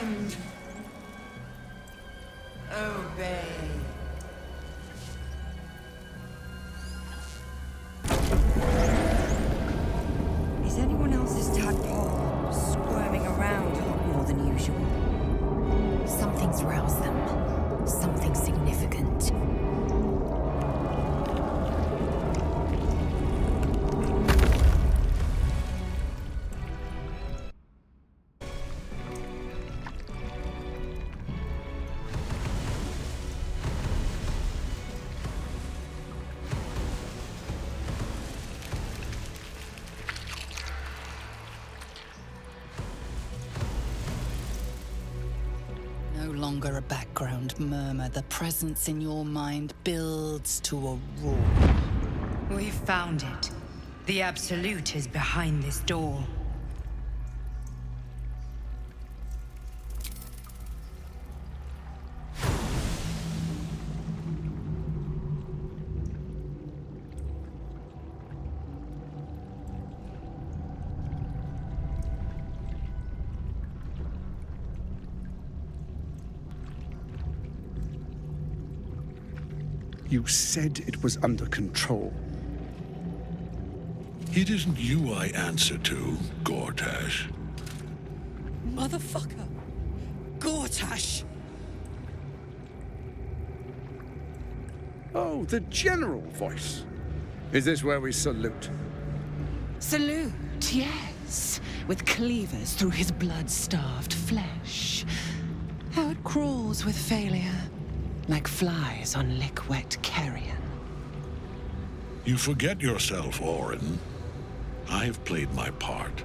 command. Obey. Is anyone else's tadpole squirming around a lot more than usual? Something's roused them. Something significant. No longer a background murmur. The presence in your mind builds to a roar. We've found it. The Absolute is behind this door. You said it was under control. It isn't you I answer to, Gortash. Motherfucker! Gortash! Oh, the general voice. Is this where we salute? Salute, yes. With cleavers through his blood-starved flesh. How it crawls with failure. Like flies on lick-wet carrion. You forget yourself, Orin. I have played my part.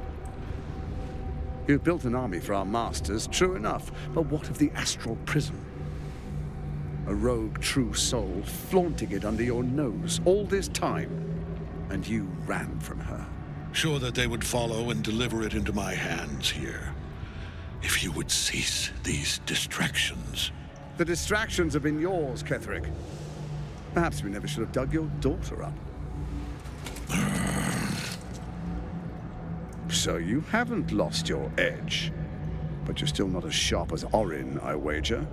You've built an army for our masters, true enough. But what of the astral prison? A rogue true soul flaunting it under your nose all this time. And you ran from her. Sure that they would follow and deliver it into my hands here. If you would cease these distractions. The distractions have been yours, Ketherick. Perhaps we never should have dug your daughter up. So you haven't lost your edge. But you're still not as sharp as Orin, I wager.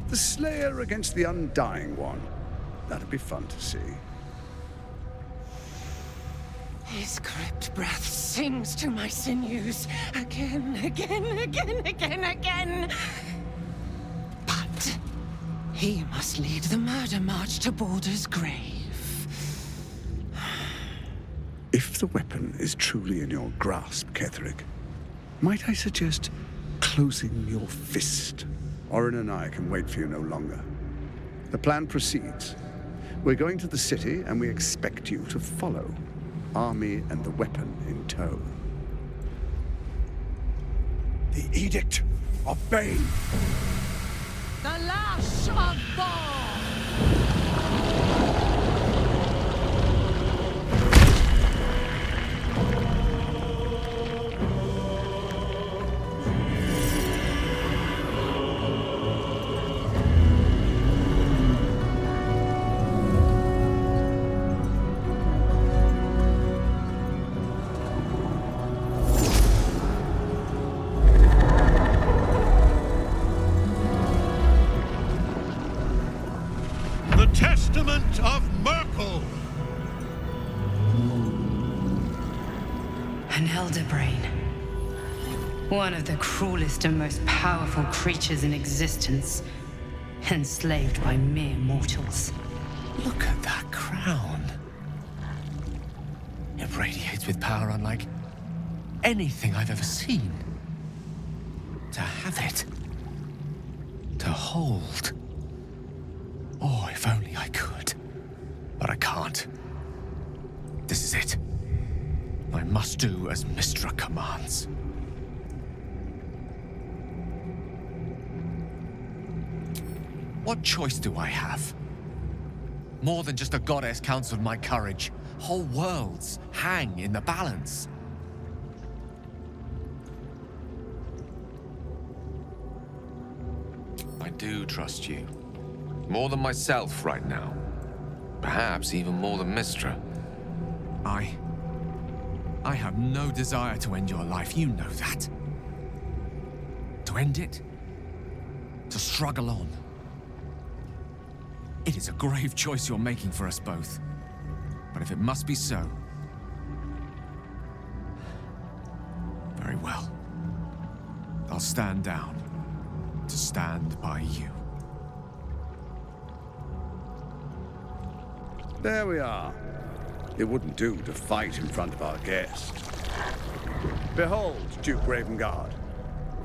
The Slayer against the Undying One. That'd be fun to see. His crypt breath sings to my sinews. Again, again, again, again, again. But he must lead the murder march to Baldur's grave. If the weapon is truly in your grasp, Ketherick, might I suggest closing your fist? Orin and I can wait for you no longer. The plan proceeds. We're going to the city, and we expect you to follow. Army and the weapon in tow. The Edict of Bane. The Lash of Bhaal! Testament of Merkel! An elder brain. One of the cruelest and most powerful creatures in existence. Enslaved by mere mortals. Look at that crown. It radiates with power unlike anything I've ever seen. To have it. To hold. Oh, if only I could. But I can't. This is it. I must do as Mystra commands. What choice do I have? More than just a goddess counseled my courage. Whole worlds hang in the balance. I do trust you. More than myself right now. Perhaps even more than Mystra. I have no desire to end your life, you know that. To end it? To struggle on? It is a grave choice you're making for us both. But if it must be so... very well. I'll stand down to stand by you. There we are. It wouldn't do to fight in front of our guest. Behold, Duke Ravengard,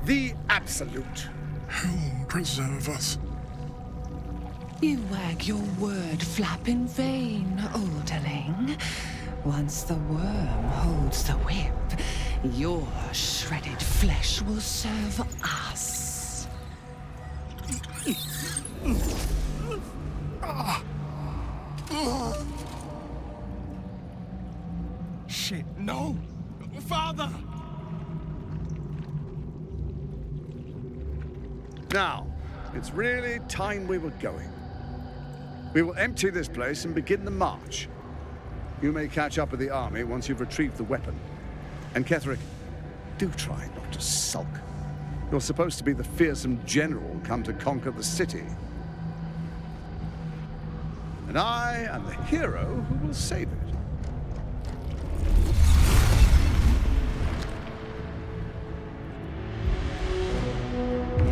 the Absolute. Helm preserve us. You wag your word flap in vain, Alderling. Once the worm holds the whip, your shredded flesh will serve us. Shit, no! Father! Now, it's really time we were going. We will empty this place and begin the march. You may catch up with the army once you've retrieved the weapon. And Ketheric, do try not to sulk. You're supposed to be the fearsome general come to conquer the city. And I am the hero who will save it.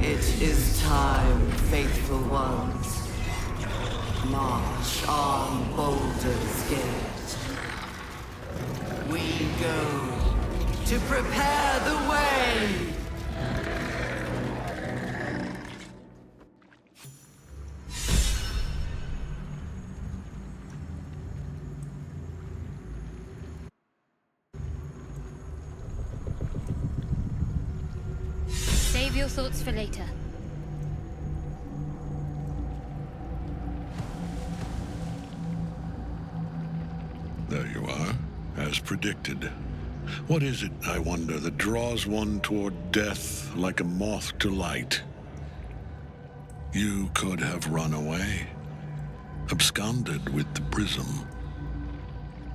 It is time, faithful ones. March on Baldur's Gate. We go to prepare the way! Save your thoughts for later. There you are, as predicted. What is it, I wonder, that draws one toward death like a moth to light? You could have run away, absconded with the prism.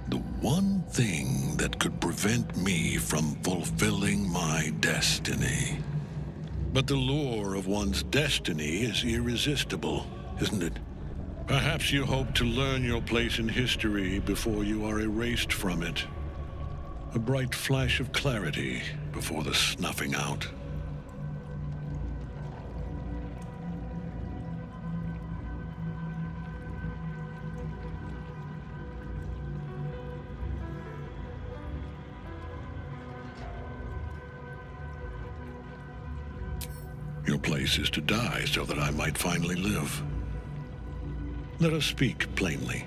The one thing that could prevent me from fulfilling my destiny. But the lure of one's destiny is irresistible, isn't it? Perhaps you hope to learn your place in history before you are erased from it. A bright flash of clarity before the snuffing out. Your place is to die so that I might finally live. Let us speak plainly.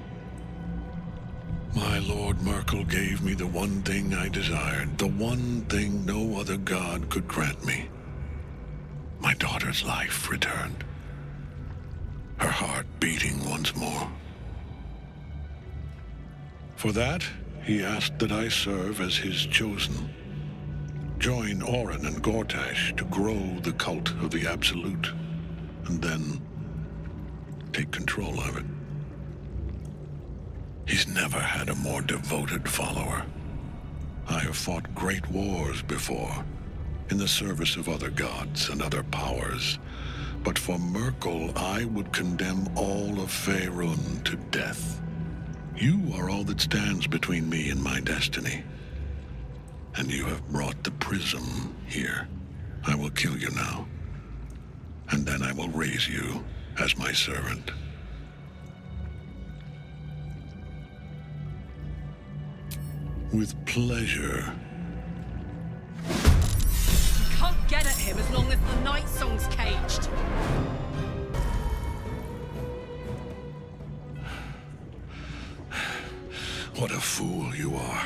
My Lord Merkel gave me the one thing I desired, the one thing no other god could grant me. My daughter's life returned. Her heart beating once more. For that, he asked that I serve as his chosen. Join Orin and Gortash to grow the cult of the Absolute, and then take control of it. He's never had a more devoted follower. I have fought great wars before, in the service of other gods and other powers, but for Merkel, I would condemn all of Faerun to death. You are all that stands between me and my destiny. And you have brought the prism here. I will kill you now. And then I will raise you as my servant. With pleasure. Can't get at him as long as the night song's caged. What a fool you are.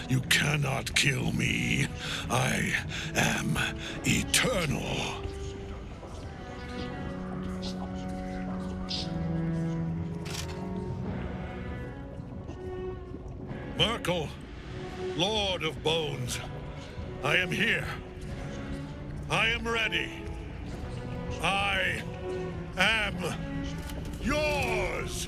You cannot kill me. I am eternal. Merkel, Lord of Bones, I am here. I am ready. I am yours.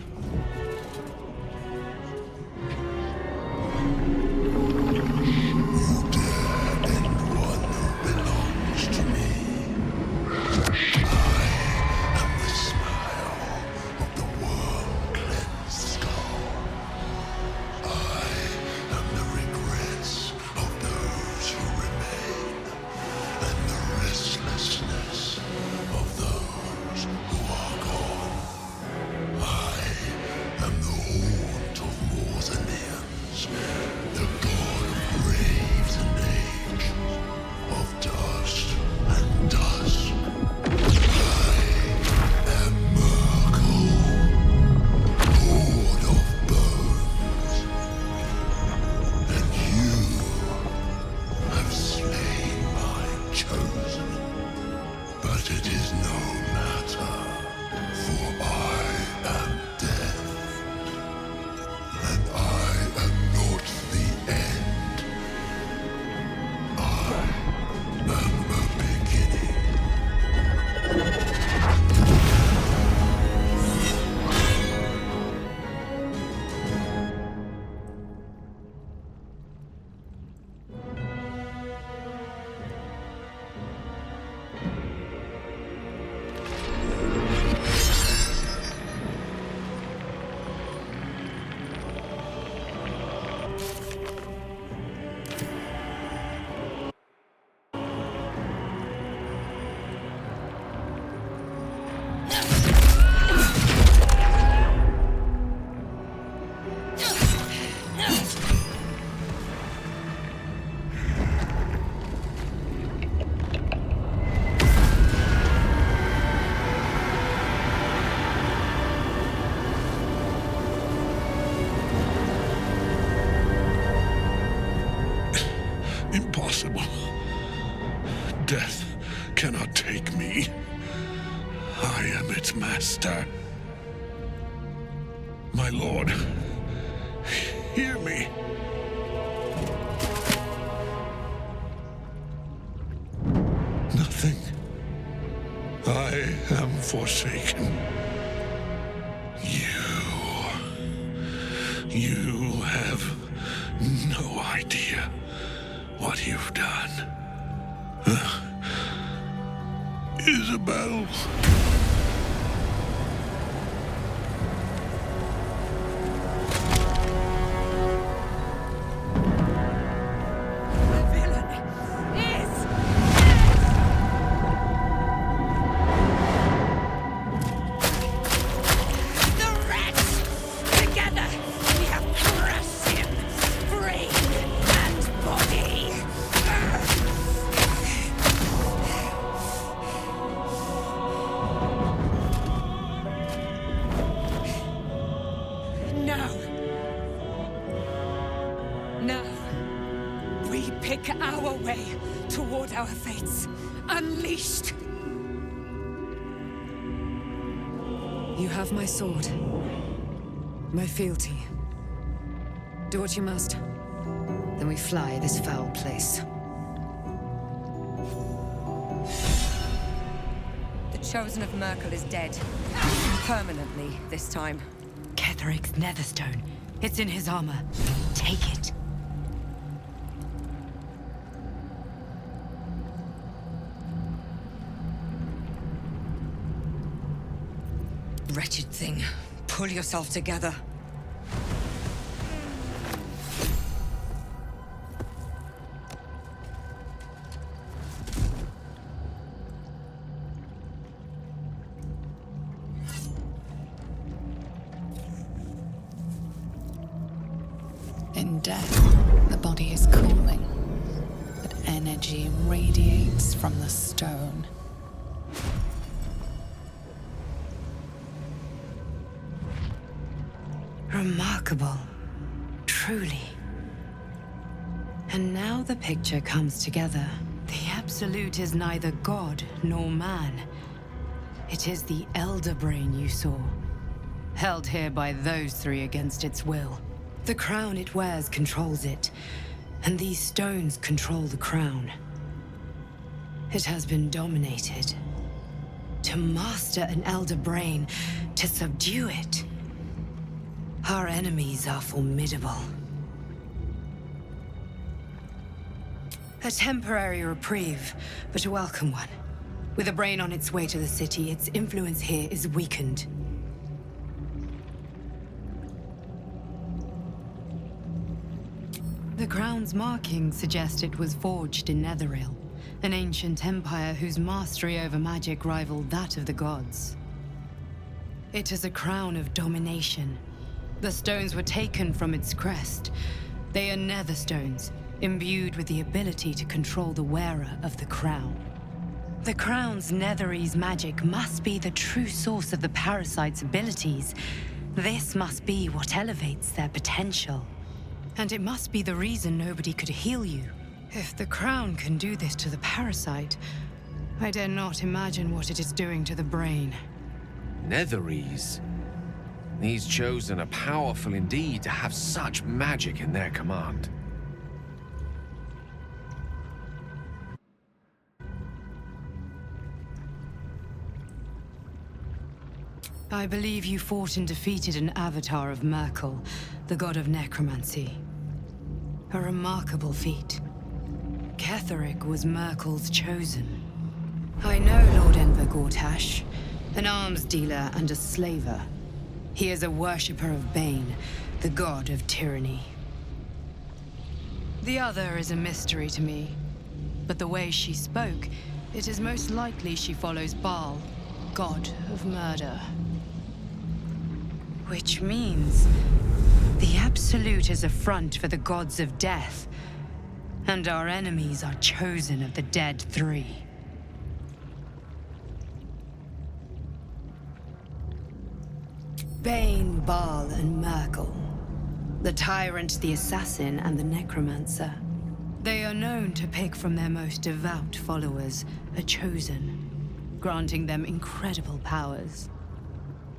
You dare end one who belongs to me. Impossible. Death cannot take me. I am its master. My lord, hear me. Nothing. I am forsaken. You have no idea what you've done. Isabel. Our way toward our fates. Unleashed! You have my sword. My fealty. Do what you must. Then we fly this foul place. The Chosen of Merkel is dead. Permanently, this time. Ketheric's Netherstone. It's in his armor. Take it. Wretched thing. Pull yourself together. In death, the body is cooling, but energy radiates from the stone. Remarkable. Truly. And now the picture comes together. The Absolute is neither god nor man. It is the Elder Brain you saw, held here by those three against its will. The crown it wears controls it, and these stones control the crown. It has been dominated. To master an Elder Brain, to subdue it. Our enemies are formidable. A temporary reprieve, but a welcome one. With a brain on its way to the city, its influence here is weakened. The crown's markings suggest it was forged in Netheril, an ancient empire whose mastery over magic rivaled that of the gods. It is a crown of domination. The stones were taken from its crest. They are nether stones, imbued with the ability to control the wearer of the crown. The crown's Netherese magic must be the true source of the parasite's abilities. This must be what elevates their potential. And it must be the reason nobody could heal you. If the crown can do this to the parasite, I dare not imagine what it is doing to the brain. Netherese? These Chosen are powerful indeed to have such magic in their command. I believe you fought and defeated an avatar of Merkel, the god of necromancy. A remarkable feat. Ketheric was Merkel's chosen. I know Lord Enver Gortash, an arms dealer and a slaver. He is a worshipper of Bane, the god of tyranny. The other is a mystery to me, but the way she spoke, it is most likely she follows Baal, god of murder. Which means the Absolute is a front for the gods of death, and our enemies are chosen of the dead three. Bane, Baal, and Merkel. The tyrant, the assassin, and the necromancer. They are known to pick from their most devout followers a chosen, granting them incredible powers.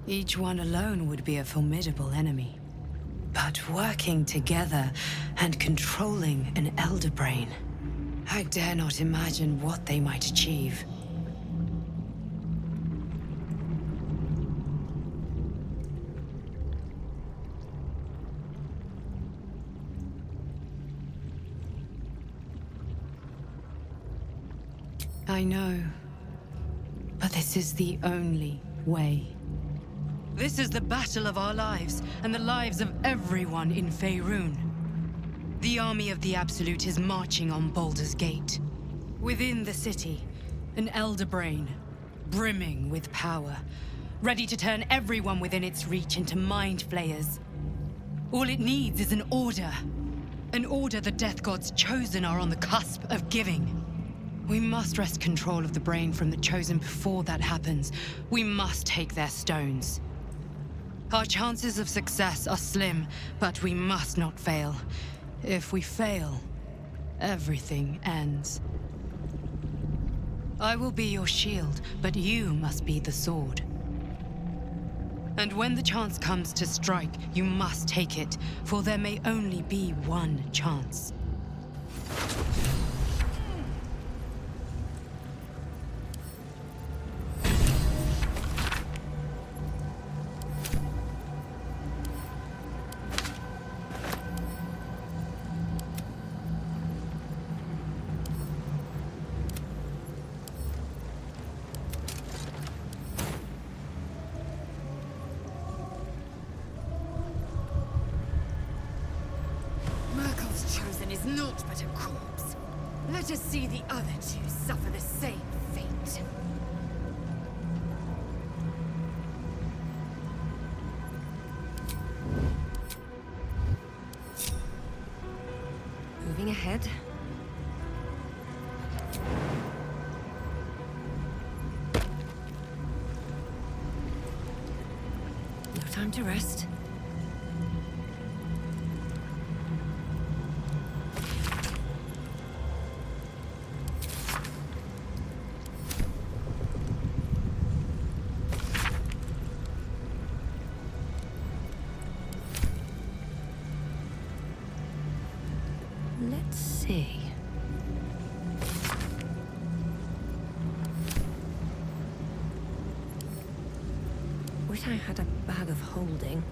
Each one alone would be a formidable enemy. But working together and controlling an elder brain, I dare not imagine what they might achieve. I know, but this is the only way. This is the battle of our lives, and the lives of everyone in Faerun. The army of the Absolute is marching on Baldur's Gate. Within the city, an elder brain, brimming with power, ready to turn everyone within its reach into mind flayers. All it needs is an order. An order the Death God's chosen are on the cusp of giving. We must wrest control of the brain from the Chosen before that happens. We must take their stones. Our chances of success are slim, but we must not fail. If we fail, everything ends. I will be your shield, but you must be the sword. And when the chance comes to strike, you must take it, for there may only be one chance. Is naught but a corpse. Let us see the other two suffer the same fate. Moving ahead. No time to rest. Let's see. Wish I had a bag of holding.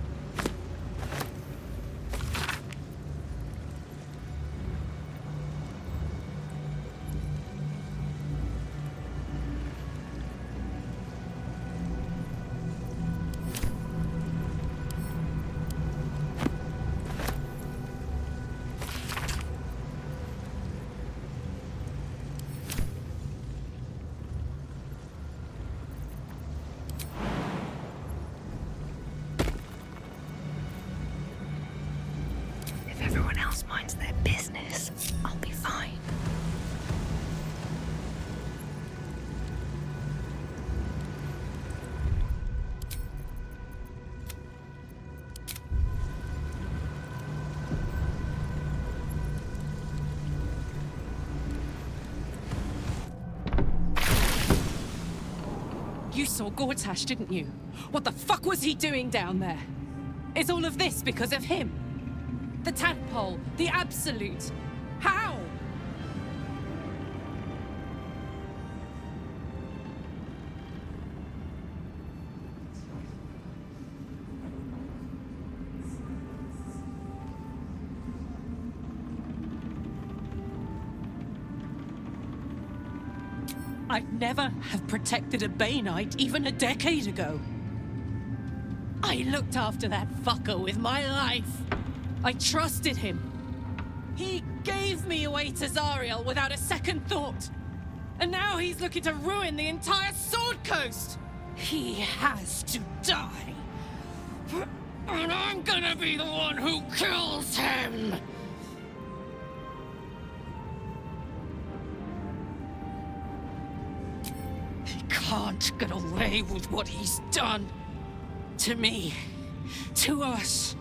Everyone else minds their business, I'll be fine. You saw Gortash, didn't you? What the fuck was he doing down there? Is all of this because of him? The tadpole, the Absolute. How? I'd never have protected a Bainite even a decade ago. I looked after that fucker with my life. I trusted him. He gave me away to Zariel without a second thought. And now he's looking to ruin the entire Sword Coast. He has to die. And I'm gonna be the one who kills him. He can't get away with what he's done. To me. To us.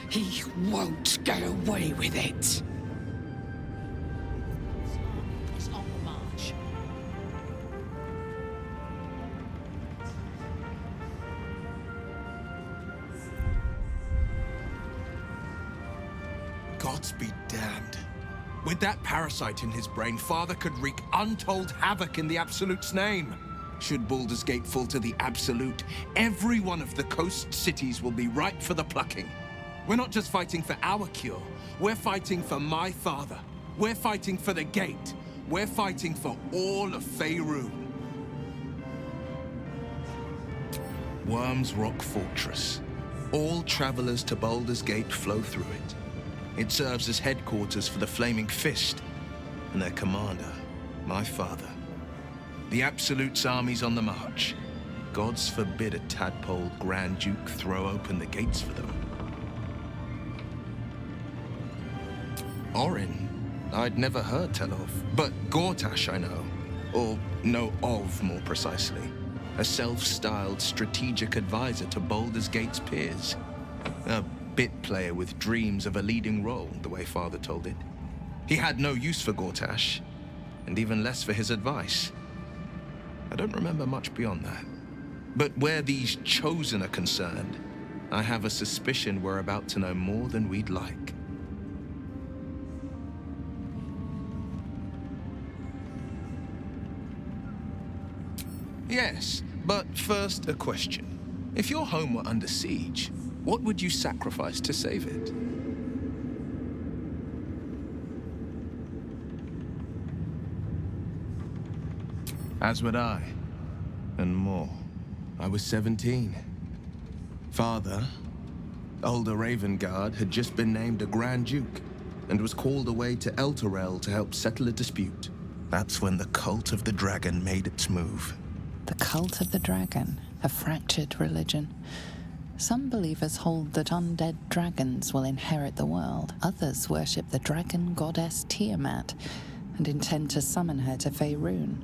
He won't get away with it. be damned. With that parasite in his brain, Father could wreak untold havoc in the Absolute's name. Should Baldur's Gate fall to the Absolute, every one of the coast cities will be ripe for the plucking. We're not just fighting for our cure, we're fighting for my father. We're fighting for the Gate. We're fighting for all of Faerun. Worm's Rock Fortress. All travelers to Baldur's Gate flow through it. It serves as headquarters for the Flaming Fist and their commander, my father. The Absolute's army's on the march. Gods forbid a tadpole Grand Duke throw open the gates for them. Orin, I'd never heard tell of, but Gortash I know. Or know of, more precisely. A self-styled strategic advisor to Baldur's Gate's peers. A bit player with dreams of a leading role, the way Father told it. He had no use for Gortash, and even less for his advice. I don't remember much beyond that. But where these Chosen are concerned, I have a suspicion we're about to know more than we'd like. Yes, but first a question. If your home were under siege, what would you sacrifice to save it? As would I, and more. I was 17. Father, older Ravengard, had just been named a Grand Duke and was called away to Elturel to help settle a dispute. That's when the Cult of the Dragon made its move. The Cult of the Dragon, a fractured religion. Some believers hold that undead dragons will inherit the world. Others worship the dragon goddess Tiamat and intend to summon her to Faerun.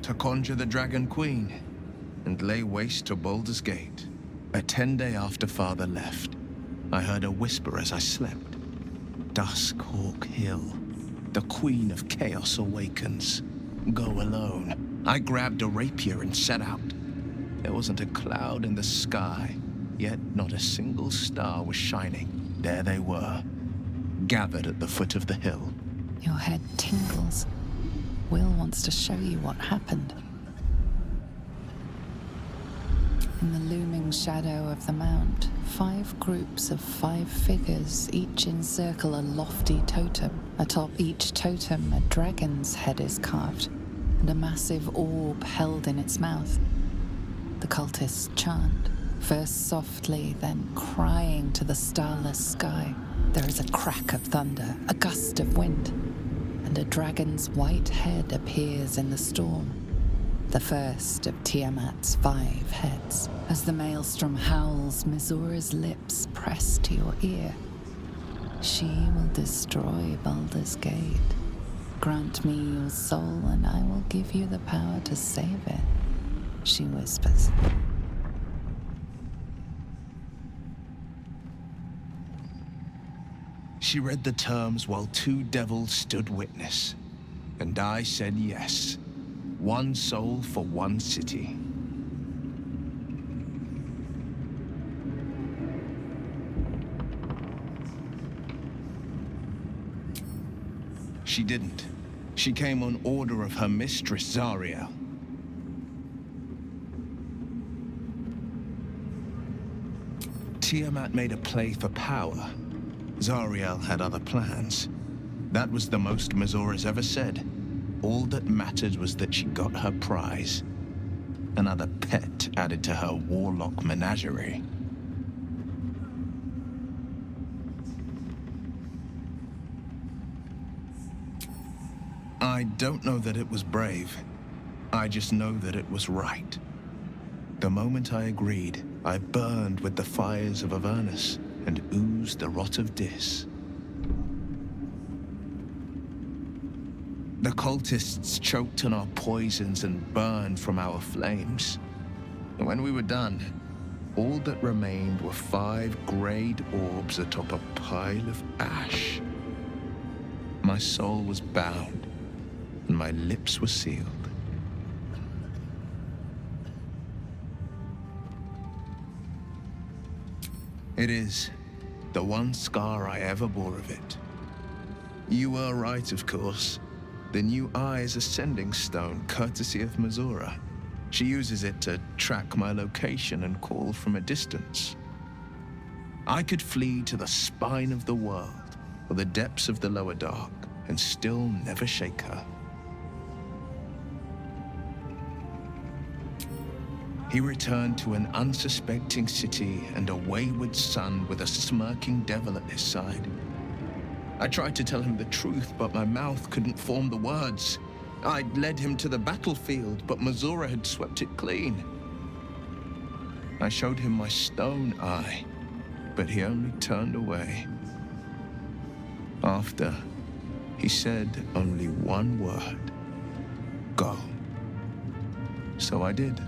To conjure the Dragon Queen and lay waste to Baldur's Gate. A 10-day after Father left, I heard a whisper as I slept. Duskhawk Hill. The Queen of Chaos awakens. Go alone. I grabbed a rapier and set out. There wasn't a cloud in the sky, yet not a single star was shining. There they were, gathered at the foot of the hill. Your head tingles. Will wants to show you what happened. In the looming shadow of the mount, 5 groups of 5 figures each encircle a lofty totem. Atop each totem, a dragon's head is carved, and a massive orb held in its mouth. The cultists chant, first softly, then crying to the starless sky. There is a crack of thunder, a gust of wind, and a dragon's white head appears in the storm. The first of Tiamat's 5 heads. As the maelstrom howls, Mizura's lips press to your ear. She will destroy Baldur's Gate. Grant me your soul, and I will give you the power to save it, she whispers. She read the terms while 2 devils stood witness, and I said yes. 1 soul for 1 city. She didn't. She came on order of her mistress, Zariel. Tiamat made a play for power. Zariel had other plans. That was the most Mizura's ever said. All that mattered was that she got her prize. Another pet added to her warlock menagerie. I don't know that it was brave. I just know that it was right. The moment I agreed, I burned with the fires of Avernus and oozed the rot of Dis. The cultists choked on our poisons and burned from our flames. And when we were done, all that remained were 5 grayed orbs atop a pile of ash. My soul was bound, and my lips were sealed. It is. The one scar I ever bore of it. You were right, of course. The new eye is a sending stone, courtesy of Mazura. She uses it to track my location and call from a distance. I could flee to the spine of the world, or the depths of the lower dark, and still never shake her. He returned to an unsuspecting city and a wayward son with a smirking devil at his side. I tried to tell him the truth, but my mouth couldn't form the words. I'd led him to the battlefield, but Mazura had swept it clean. I showed him my stone eye, but he only turned away. After, he said only one word: go. So I did.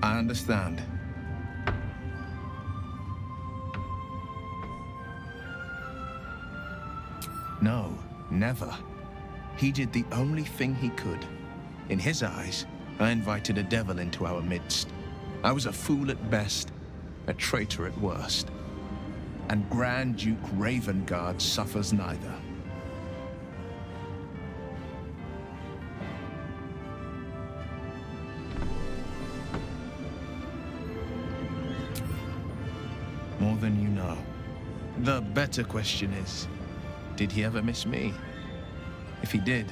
I understand. No, never. He did the only thing he could. In his eyes, I invited a devil into our midst. I was a fool at best, a traitor at worst. And Grand Duke Ravengard suffers neither. More than you know. The better question is, did he ever miss me? If he did,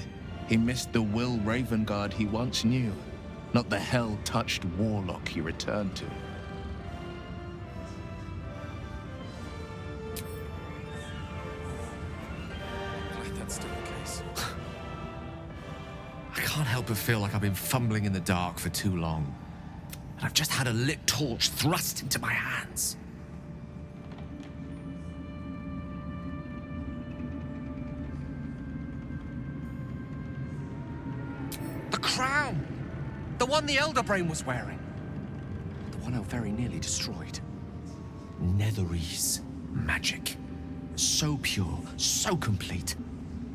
he missed the Will Ravengard he once knew, not the hell-touched warlock he returned to. Glad that's still the case. I can't help but feel like I've been fumbling in the dark for too long. And I've just had a lit torch thrust into my hands. Crown! The one the Elder Brain was wearing. The one I very nearly destroyed. Netherese magic. So pure, so complete,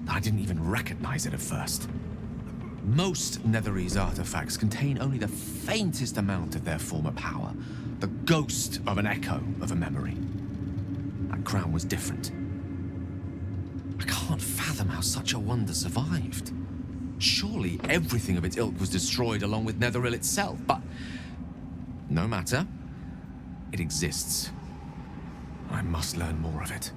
that I didn't even recognize it at first. Most Netherese artifacts contain only the faintest amount of their former power, the ghost of an echo of a memory. That crown was different. I can't fathom how such a wonder survived. Surely everything of its ilk was destroyed along with Netheril itself, but no matter. It exists. I must learn more of it.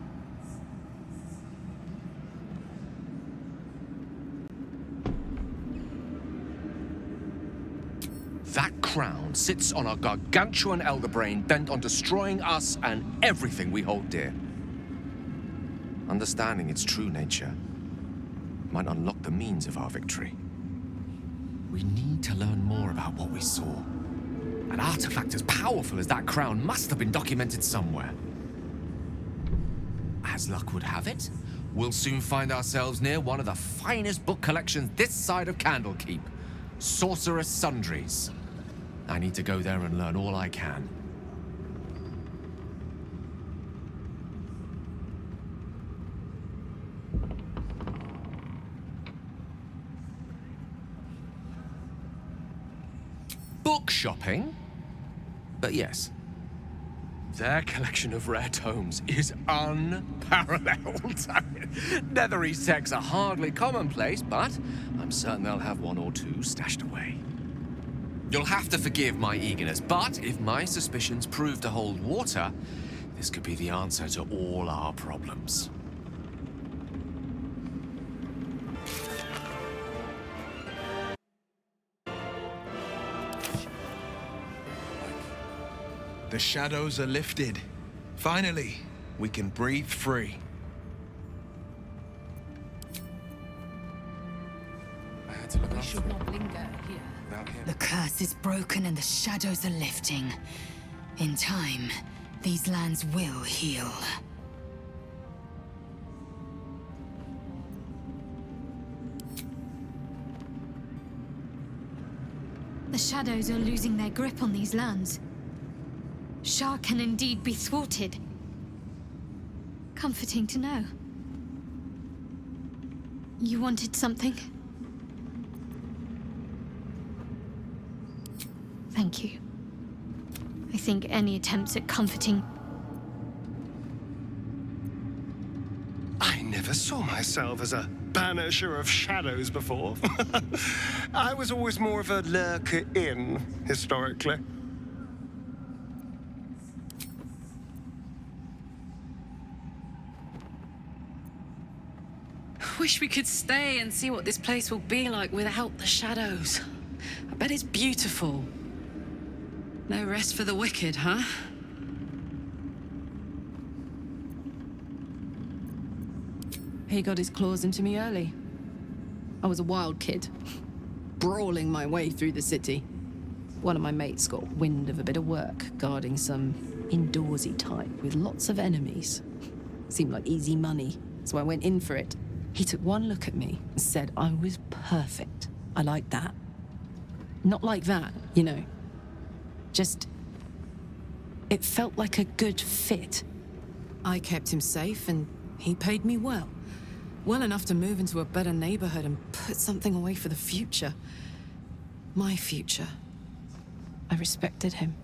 That crown sits on a gargantuan elder brain bent on destroying us and everything we hold dear. Understanding its true nature might unlock the means of our victory. We need to learn more about what we saw. An artifact as powerful as that crown must have been documented somewhere. As luck would have it, we'll soon find ourselves near one of the finest book collections this side of Candlekeep, Sorcerous Sundries. I need to go there and learn all I can. Book shopping? But yes, their collection of rare tomes is unparalleled. Netherese texts are hardly commonplace, but I'm certain they'll have one or two stashed away. You'll have to forgive my eagerness, but if my suspicions prove to hold water, this could be the answer to all our problems. The shadows are lifted. Finally, we can breathe free. I had to look We after should it. not linger here. Without him. The curse is broken and the shadows are lifting. In time, these lands will heal. The shadows are losing their grip on these lands. Shah can indeed be thwarted. Comforting to know. You wanted something? Thank you. I think any attempts at comforting... I never saw myself as a banisher of shadows before. I was always more of a lurker-in, historically. Wish we could stay and see what this place will be like without the shadows. I bet it's beautiful. No rest for the wicked, huh? He got his claws into me early. I was a wild kid, brawling my way through the city. One of my mates got wind of a bit of work guarding some indoorsy type with lots of enemies. Seemed like easy money, so I went in for it. He took one look at me and said I was perfect. I liked that. Not like that, you know. Just... it felt like a good fit. I kept him safe and he paid me well. Well enough to move into a better neighborhood and put something away for the future. My future. I respected him,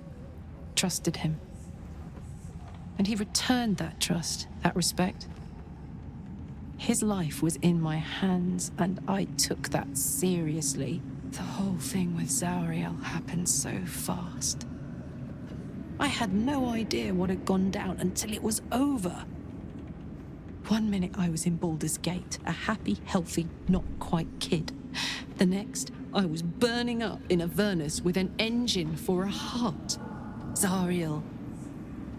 trusted him. And he returned that trust, that respect. His life was in my hands, and I took that seriously. The whole thing with Zariel happened so fast. I had no idea what had gone down until it was over. One minute I was in Baldur's Gate, a happy, healthy, not quite kid. The next, I was burning up in Avernus with an engine for a heart. Zariel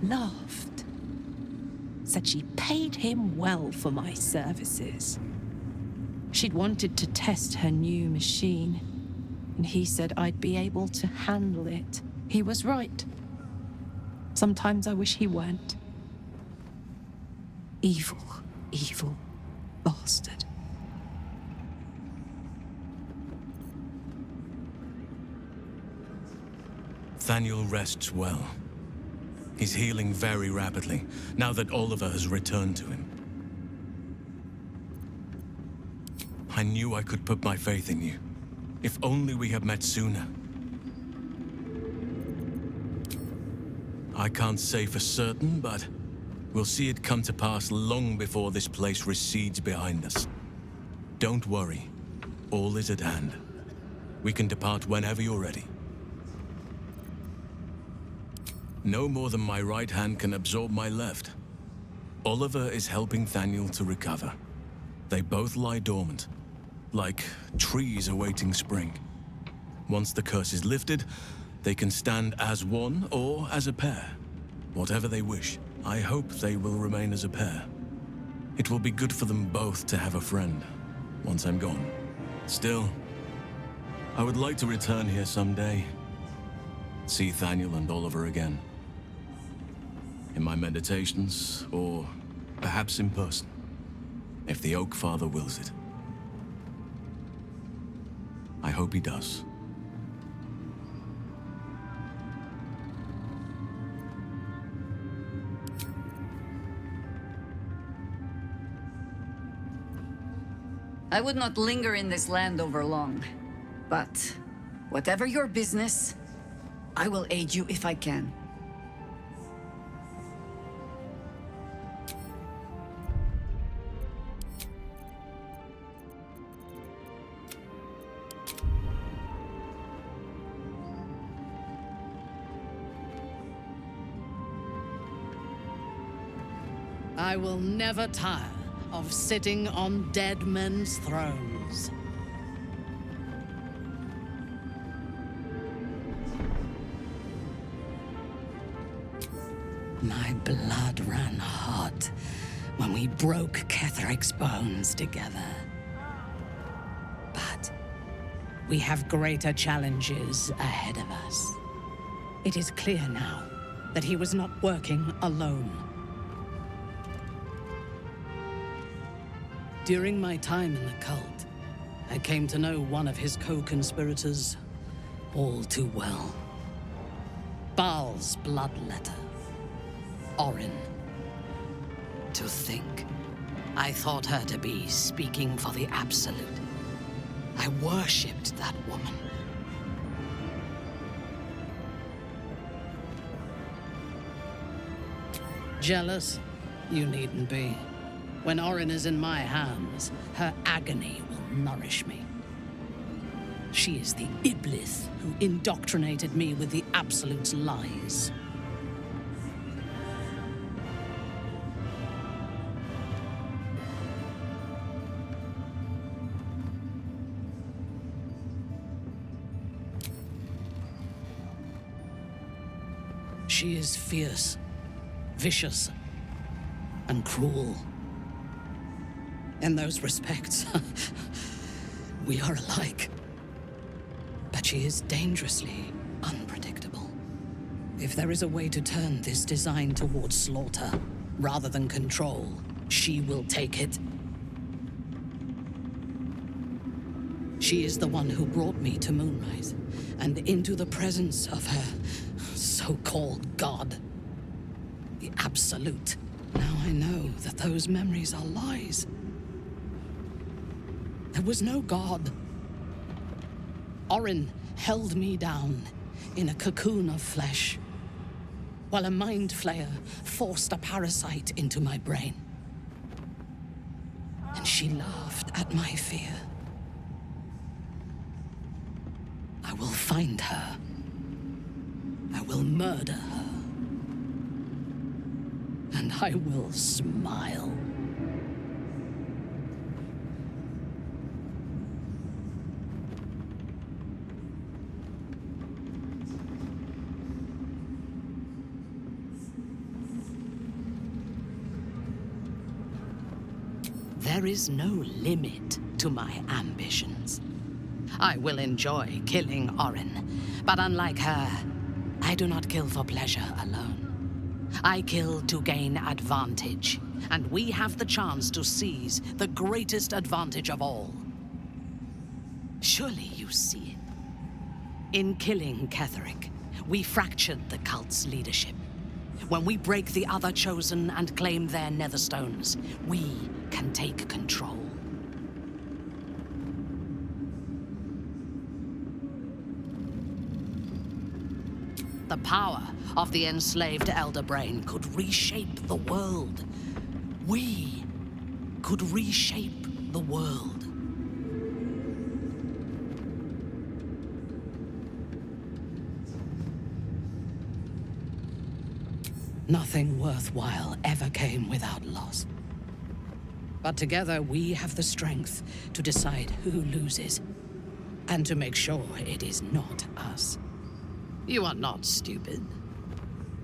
laughed. Said she paid him well for my services. She'd wanted to test her new machine, and he said I'd be able to handle it. He was right. Sometimes I wish he weren't. Evil, evil bastard. Thaniel rests well. He's healing very rapidly, now that Oliver has returned to him. I knew I could put my faith in you. If only we had met sooner. I can't say for certain, but we'll see it come to pass long before this place recedes behind us. Don't worry. All is at hand. We can depart whenever you're ready. No more than my right hand can absorb my left. Oliver is helping Thaniel to recover. They both lie dormant, like trees awaiting spring. Once the curse is lifted, they can stand as one or as a pair. Whatever they wish. I hope they will remain as a pair. It will be good for them both to have a friend, once I'm gone. Still, I would like to return here someday. See Thaniel and Oliver again. In my meditations, or perhaps in person, if the Oak Father wills it. I hope he does. I would not linger in this land over long, but whatever your business, I will aid you if I can. I will never tire of sitting on dead men's thrones. My blood ran hot when we broke Ketheric's bones together. But we have greater challenges ahead of us. It is clear now that he was not working alone. During my time in the cult, I came to know one of his co-conspirators all too well. Baal's bloodletter, Orin. To think, I thought her to be speaking for the Absolute. I worshipped that woman. Jealous? You needn't be. When Orin is in my hands, her agony will nourish me. She is the Iblis who indoctrinated me with the Absolute's lies. She is fierce, vicious, and cruel. In those respects, we are alike. But she is dangerously unpredictable. If there is a way to turn this design towards slaughter, rather than control, she will take it. She is the one who brought me to Moonrise, and into the presence of her so-called god. The Absolute. Now I know that those memories are lies. There was no god. Orin held me down in a cocoon of flesh, while a mind flayer forced a parasite into my brain. And she laughed at my fear. I will find her. I will murder her. And I will smile. There is no limit to my ambitions. I will enjoy killing Orin, but unlike her, I do not kill for pleasure alone. I kill to gain advantage, and we have the chance to seize the greatest advantage of all. Surely you see it. In killing Ketheric, we fractured the cult's leadership. When we break the other Chosen and claim their Netherstones, we can take control. The power of the enslaved Elder Brain could reshape the world. We could reshape the world. Nothing worthwhile ever came without loss. But together we have the strength to decide who loses, and to make sure it is not us. You are not stupid.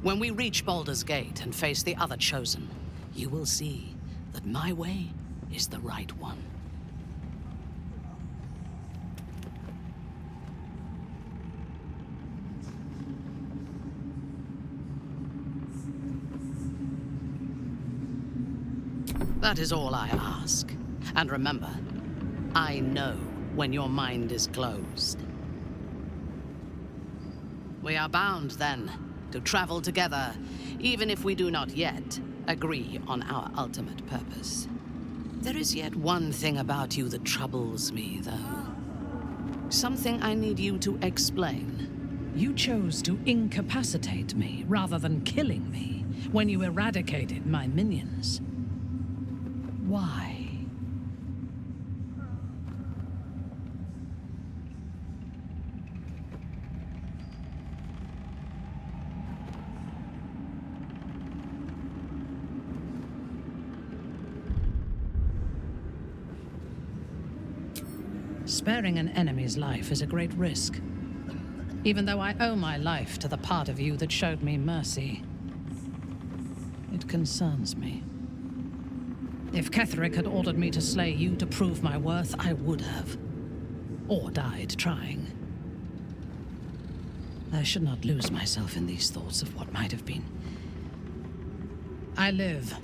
When we reach Baldur's Gate and face the other Chosen, you will see that my way is the right one. That is all I ask. And remember, I know when your mind is closed. We are bound, then, to travel together, even if we do not yet agree on our ultimate purpose. There is yet one thing about you that troubles me, though. Something I need you to explain. You chose to incapacitate me rather than killing me when you eradicated my minions. Why? Sparing an enemy's life is a great risk. Even though I owe my life to the part of you that showed me mercy, it concerns me. If Ketheric had ordered me to slay you to prove my worth, I would have. Or died trying. I should not lose myself in these thoughts of what might have been. I live,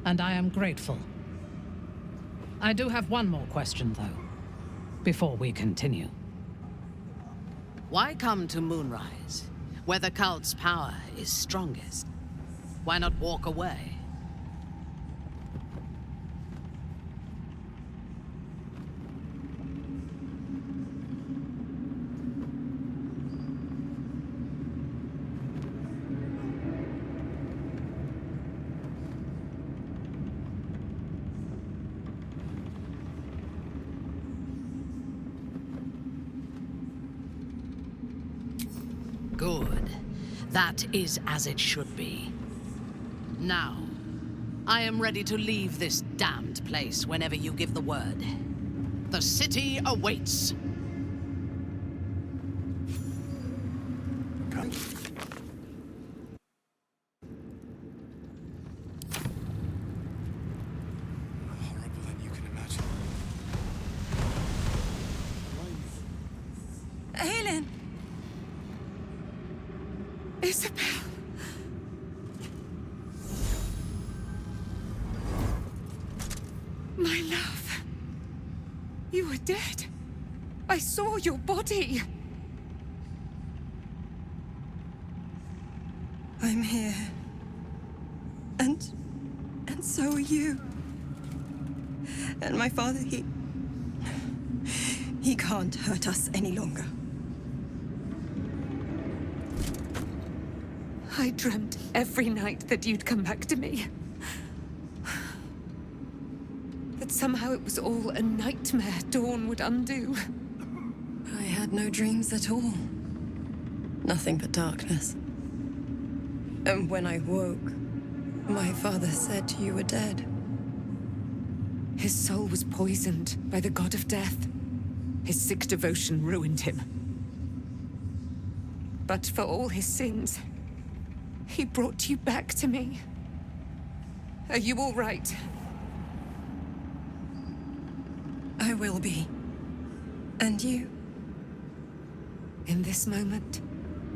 and I am grateful. I do have one more question, though, before we continue. Why come to Moonrise, where the cult's power is strongest? Why not walk away? Good. That is as it should be. Now, I am ready to leave this damned place whenever you give the word. The city awaits. Horrible than you can imagine. Aelin! Isabel! My love. You were dead. I saw your body. I'm here. And so are you. And my father, he can't hurt us any longer. I dreamt every night that you'd come back to me. That somehow it was all a nightmare Dawn would undo. I had no dreams at all. Nothing but darkness. And when I woke, my father said you were dead. His soul was poisoned by the god of death. His sick devotion ruined him. But for all his sins, he brought you back to me. Are you all right? I will be. And you? In this moment,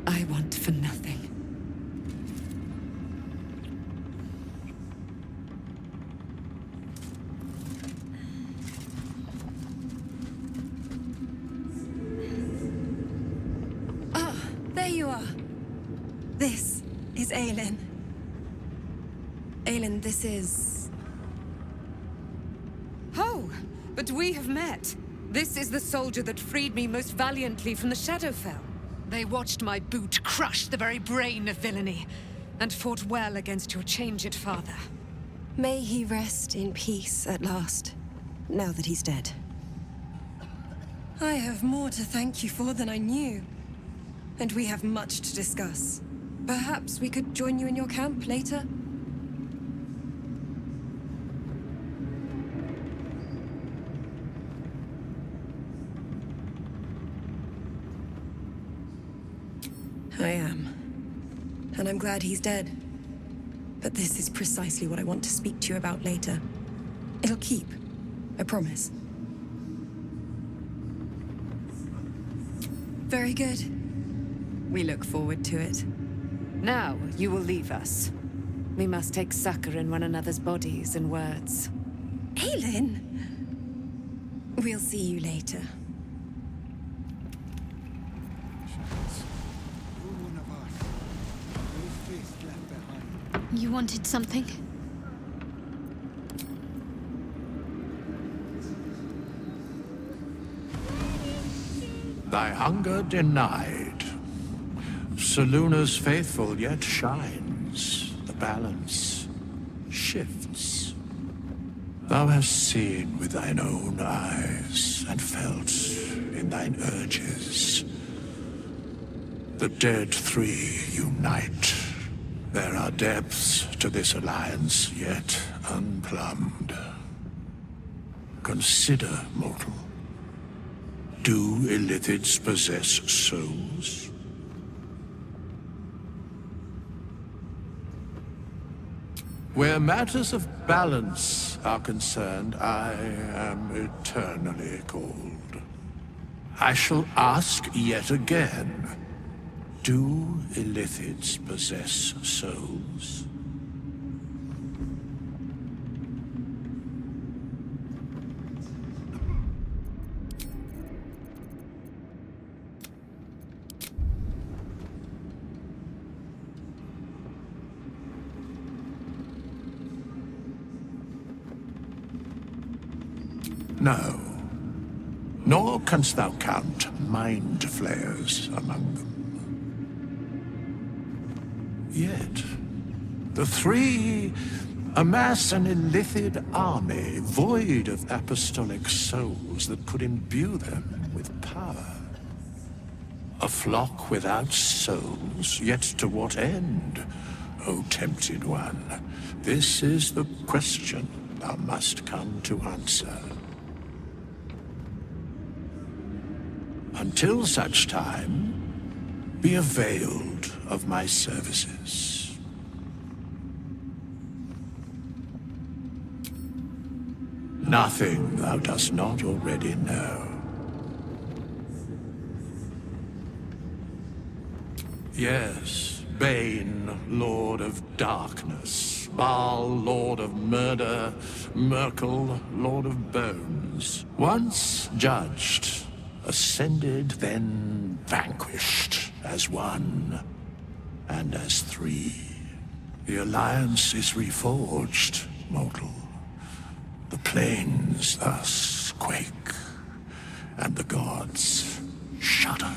I want for nothing. Ah, there you are. This is Aelin. Aelin, this is... Oh, but we have met. This is the soldier that freed me most valiantly from the Shadowfell. They watched my boot crush the very brain of villainy, and fought well against your changed father. May he rest in peace at last, now that he's dead. I have more to thank you for than I knew. And we have much to discuss. Perhaps we could join you in your camp later? I am. And I'm glad he's dead. But this is precisely what I want to speak to you about later. It'll keep. I promise. Very good. We look forward to it. Now, you will leave us. We must take succor in one another's bodies and words. Aelin! We'll see you later. You wanted something? Thy hunger denied. Soluna's faithful yet shines. The balance shifts. Thou hast seen with thine own eyes and felt in thine urges. The dead three unite. There are depths to this alliance yet unplumbed. Consider, mortal. Do illithids possess souls? Where matters of balance are concerned, I am eternally cold. I shall ask yet again. Do illithids possess souls? No. Nor canst thou count mind flayers among them. Yet, the three amass an illithid army void of apostolic souls that could imbue them with power. A flock without souls, yet to what end, O tempted one? This is the question thou must come to answer. Until such time, be availed of my services. Nothing thou dost not already know. Yes, Bane, Lord of Darkness, Baal, Lord of Murder, Merkel, Lord of Bones. Once judged, ascended, then vanquished as one, and as three. The alliance is reforged, mortal. The plains thus quake, and the gods shudder.